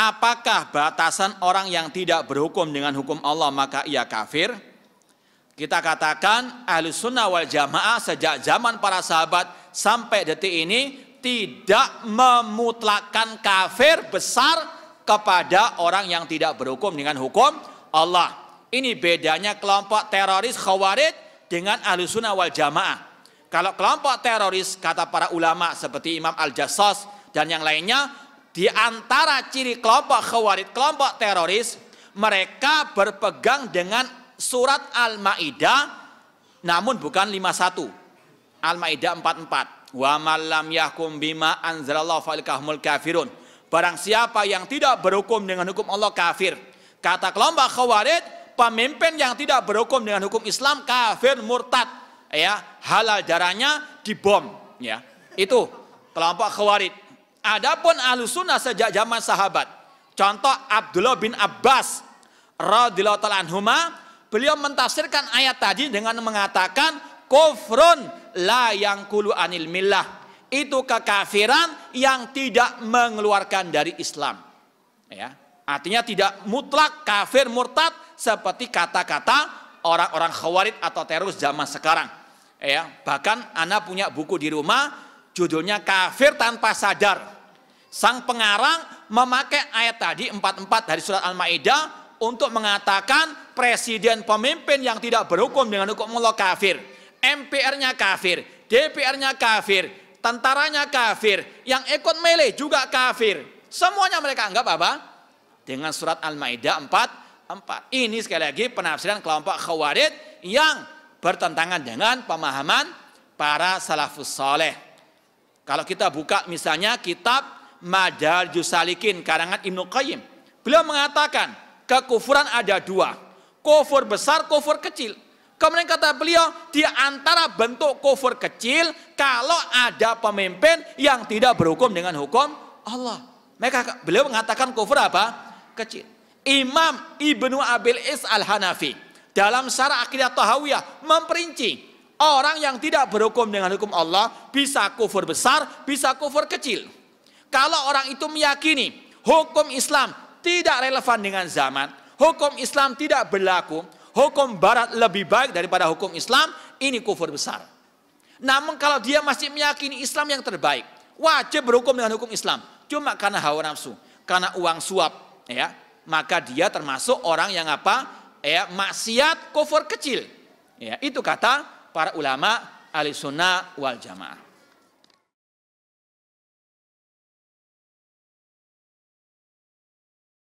apakah batasan orang yang tidak berhukum dengan hukum Allah maka ia kafir? Kita katakan Ahlus Sunnah wal Jamaah sejak zaman para sahabat sampai detik ini tidak memutlakkan kafir besar kepada orang yang tidak berhukum dengan hukum Allah. Ini bedanya kelompok teroris Khawarij dengan Ahlus Sunnah wal Jamaah. Kalau kelompok teroris, kata para ulama seperti Imam Al-Jassas dan yang lainnya, di antara ciri kelompok Khawarij, kelompok teroris, mereka berpegang dengan surat Al-Maidah, namun bukan 51. Al-Maidah 44. Wa man lam yahkum bima anzalallahu faulaika humul kafirun. Barang siapa yang tidak berhukum dengan hukum Allah kafir. Kata kelompok Khawarij, pemimpin yang tidak berhukum dengan hukum Islam kafir murtad. Ya, halal darahnya dibom, ya. Itu kelompok Khawarij. Adapun Ahlus Sunnah sejak zaman sahabat, contoh Abdullah bin Abbas radhiyallahu ta'ala anhuma, beliau mentafsirkan ayat tadi dengan mengatakan kufrun la yangkulu anil millah, itu kekafiran yang tidak mengeluarkan dari Islam, ya. Artinya tidak mutlak kafir murtad seperti kata-kata orang-orang Khawarij atau teroris zaman sekarang. Ya, bahkan Anda punya buku di rumah judulnya Kafir Tanpa Sadar. Sang pengarang memakai ayat tadi 44 dari surat Al-Maidah untuk mengatakan presiden pemimpin yang tidak berhukum dengan hukum Allah kafir, MPR-nya kafir, DPR-nya kafir, tentaranya kafir, yang ikut milih juga kafir. Semuanya mereka anggap apa? Dengan surat Al-Maidah 44. Ini sekali lagi penafsiran kelompok Khawarij yang bertentangan dengan pemahaman para salafus saleh. Kalau kita buka misalnya kitab Madarijus Salikin karangan Ibnu Qayyim, beliau mengatakan kekufuran ada dua, kufur besar, kufur kecil. Kemudian kata beliau, di antara bentuk kufur kecil kalau ada pemimpin yang tidak berhukum dengan hukum Allah. Beliau mengatakan kufur apa? Kecil. Imam Ibnu Abil Is Al-Hanafi dalam syarah akidah Tahawiyah memperinci orang yang tidak berhukum dengan hukum Allah bisa kufur besar, bisa kufur kecil. Kalau orang itu meyakini hukum Islam tidak relevan dengan zaman, hukum Islam tidak berlaku, hukum Barat lebih baik daripada hukum Islam, ini kufur besar. Namun kalau dia masih meyakini Islam yang terbaik, wajib berhukum dengan hukum Islam, cuma karena hawa nafsu, karena uang suap, ya, maka dia termasuk orang yang apa? Ya, maksiat kufur kecil. Ya, itu kata para ulama Ahlussunnah wal Jamaah.